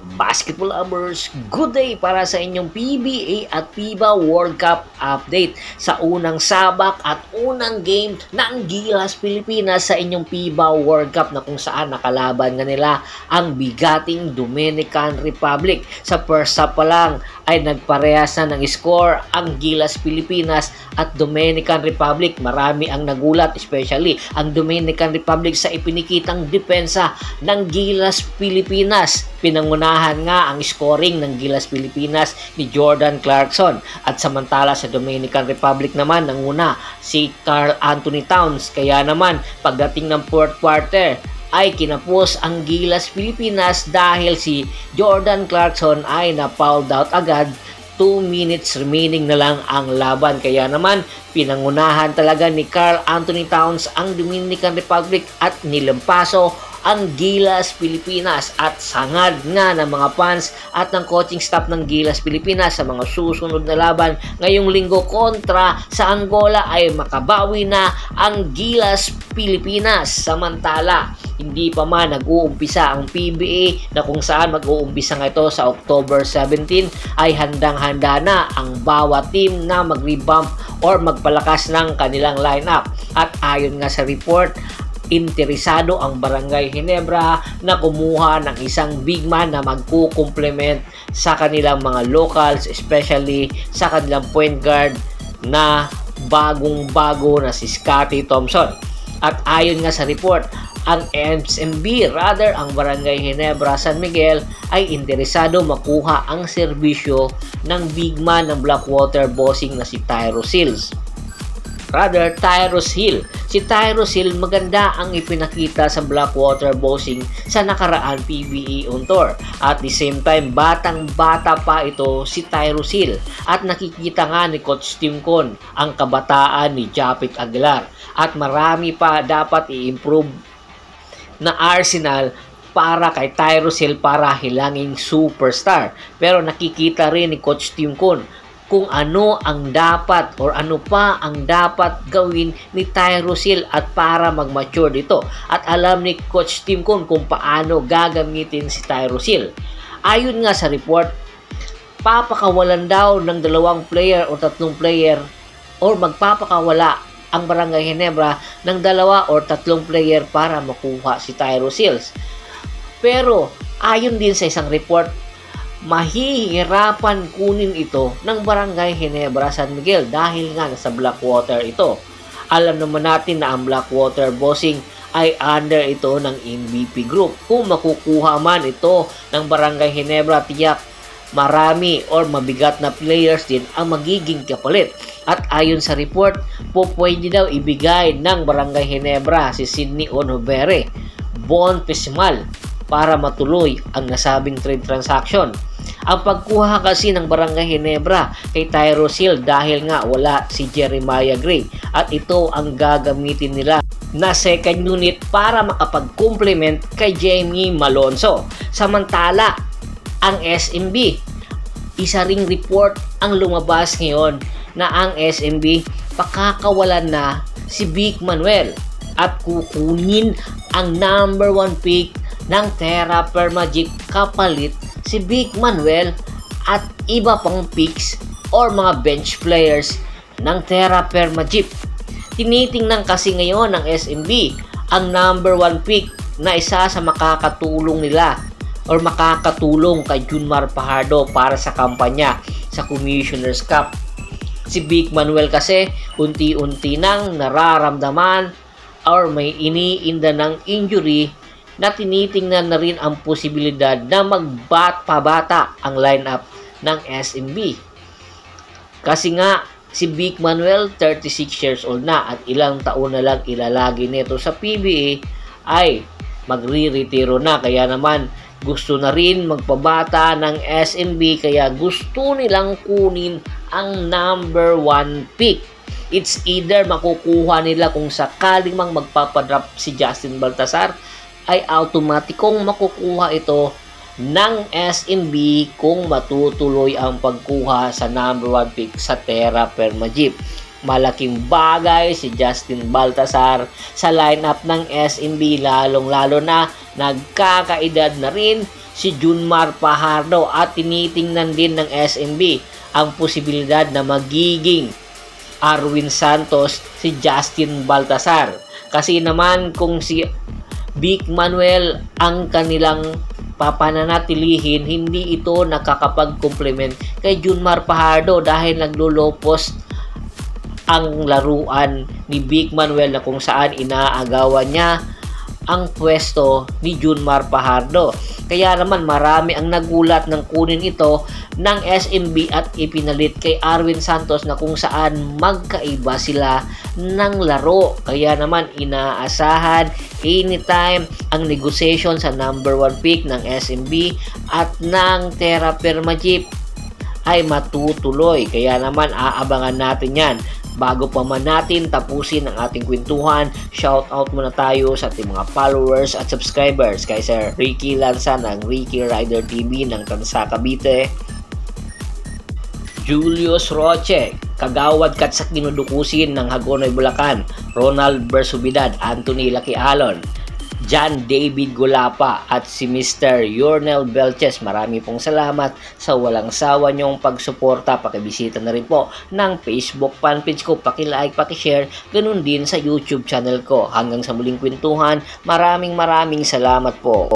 Basketball lovers, good day para sa inyong PBA at FIBA World Cup update sa unang sabak at unang game ng Gilas Pilipinas sa inyong FIBA World Cup na kung saan nakalaban nga nila ang bigating Dominican Republic. Sa first half pa lang ay nagparehas na ng score ang Gilas Pilipinas at Dominican Republic. Marami ang nagulat, especially ang Dominican Republic sa ipinikitang depensa ng Gilas Pilipinas. Pinangunahan nga ang scoring ng Gilas Pilipinas ni Jordan Clarkson at samantala sa Dominican Republic naman nanguna si Karl Anthony Towns. Kaya naman pagdating ng fourth quarter ay kinapos ang Gilas Pilipinas dahil si Jordan Clarkson ay na-fouled out agad. 2 minutes remaining na lang ang laban. Kaya naman pinangunahan talaga ni Karl Anthony Towns ang Dominican Republic at nilampaso ang Gilas Pilipinas at sangad nga ng mga fans at ng coaching staff ng Gilas Pilipinas sa mga susunod na laban ngayong linggo kontra sa Angola ay makabawi na ang Gilas Pilipinas. Samantala, hindi pa man nag-uumpisa ang PBA na kung saan mag-uumpisa nga ito sa October 17 ay handang-handa na ang bawat team na mag-revamp or magpalakas ng kanilang lineup. At ayon nga sa report, interesado ang Barangay Ginebra na kumuha ng isang big man na magkukumplement sa kanilang mga locals, especially sa kanilang point guard na bagong-bago na si Scottie Thompson. At ayon nga sa report, ang ang Barangay Ginebra San Miguel ay interesado makuha ang serbisyo ng big man ng Blackwater Bossing na si Tyrus Hill. Si Tyrus Hill maganda ang ipinakita sa Blackwater Bossing sa nakaraan PBA on tour. At the same time, batang-bata pa ito si Tyrus Hill. At nakikita nga ni Coach Tim Con ang kabataan ni Japit Aguilar. At marami pa dapat i-improve na arsenal para kay Tyrus Hill para hilanging superstar. Pero nakikita rin ni Coach Tim Con kung ano ang dapat or ano pa ang dapat gawin ni Tyrus Hill at para mag-mature dito. At alam ni Coach Tim Con kung paano gagamitin si Tyrus Hill. Ayon nga sa report, papakawalan daw ng 2 player o 3 player or magpapakawala ang Barangay Ginebra ng 2 or 3 player para makuha si Tyrus Hill. Pero ayon din sa isang report, mahihirapan kunin ito ng Barangay Ginebra San Miguel dahil nga nasa Blackwater ito. Alam naman natin na ang Blackwater Bossing ay under ito ng MVP Group. Kung makukuha man ito ng Barangay Ginebra, tiyak marami or mabigat na players din ang magiging kapalit. At ayon sa report, pwede daw ibigay ng Barangay Ginebra si Sidney Onovere, Bon Pesimal para matuloy ang nasabing trade transaction. Ang pagkuha kasi ng Barangay Ginebra kay Tyrus Hill dahil nga wala si Jeremiah Gray at ito ang gagamitin nila na second unit para makapag-complement kay Jamie Malonzo. Samantala, ang SMB, isa ring report ang lumabas ngayon na ang SMB pakakawalan na si Vic Manuel at kukunin ang number 1 pick ng Terra Permagic kapalit si Vic Manuel at iba pang picks or mga bench players ng Terra Permagic. Tinitingnan kasi ngayon ng SMB ang number 1 pick na isa sa makakatulong nila or makakatulong kay Junmar Fajardo para sa kampanya sa Commissioner's Cup. Si Vic Manuel kasi unti-unti nang nararamdaman or may iniinda ng injury na tinitingnan na rin ang posibilidad na pabata ang lineup ng SMB. Kasi nga, si Vic Manuel, 36 years old na at ilang taon na lang ilalagi nito sa PBA ay magre-retiro na. Kaya naman, gusto na rin magpabata ng SMB kaya gusto nilang kunin ang number 1 pick. It's either makukuha nila kung sakaling mang magpapadrap si Justin Baltasar ay automatikong makukuha ito ng SMB kung matutuloy ang pagkuha sa number 1 pick sa Terra Permagic. Malaking bagay si Justin Baltasar sa lineup ng SMB lalong-lalo na nagkakaedad na rin si Junmar Fajardo at tinitingnan din ng SMB ang posibilidad na magiging Arwin Santos si Justin Baltasar. Kasi naman kung si Vic Manuel ang kanilang papananatilihin, hindi ito nakakapag-complement kay Junmar Fajardo dahil naglo-low post ang laruan ni Vic Manuel na kung saan inaagawan niya ang pwesto ni Junmar Fajardo. Kaya naman marami ang nagulat ng kunin ito ng SMB at ipinalit kay Arwin Santos na kung saan magkaiba sila ng laro. Kaya naman inaasahan anytime ang negotiation sa number 1 pick ng SMB at ng Terra Firma Jeep ay matutuloy. Kaya naman aabangan natin yan. Bago pa man natin tapusin ang ating kwentuhan, shoutout muna tayo sa ating mga followers at subscribers kay Sir Ricky Lanza ng Ricky Rider TV ng Tansa, Cavite, Julius Roche, Kagawad Katsak Ginudukusin ng Hagonoy, Bulacan, Ronald Bersubidad, Anthony Lucky Alon, John David Gulapa at si Mr. Yornel Belches. Marami pong salamat sa walang sawa nyong pagsuporta. Pakibisita na rin po ng Facebook fanpage ko, pakilike, pakishare, ganun din sa YouTube channel ko. Hanggang sa muling kwentuhan, maraming salamat po.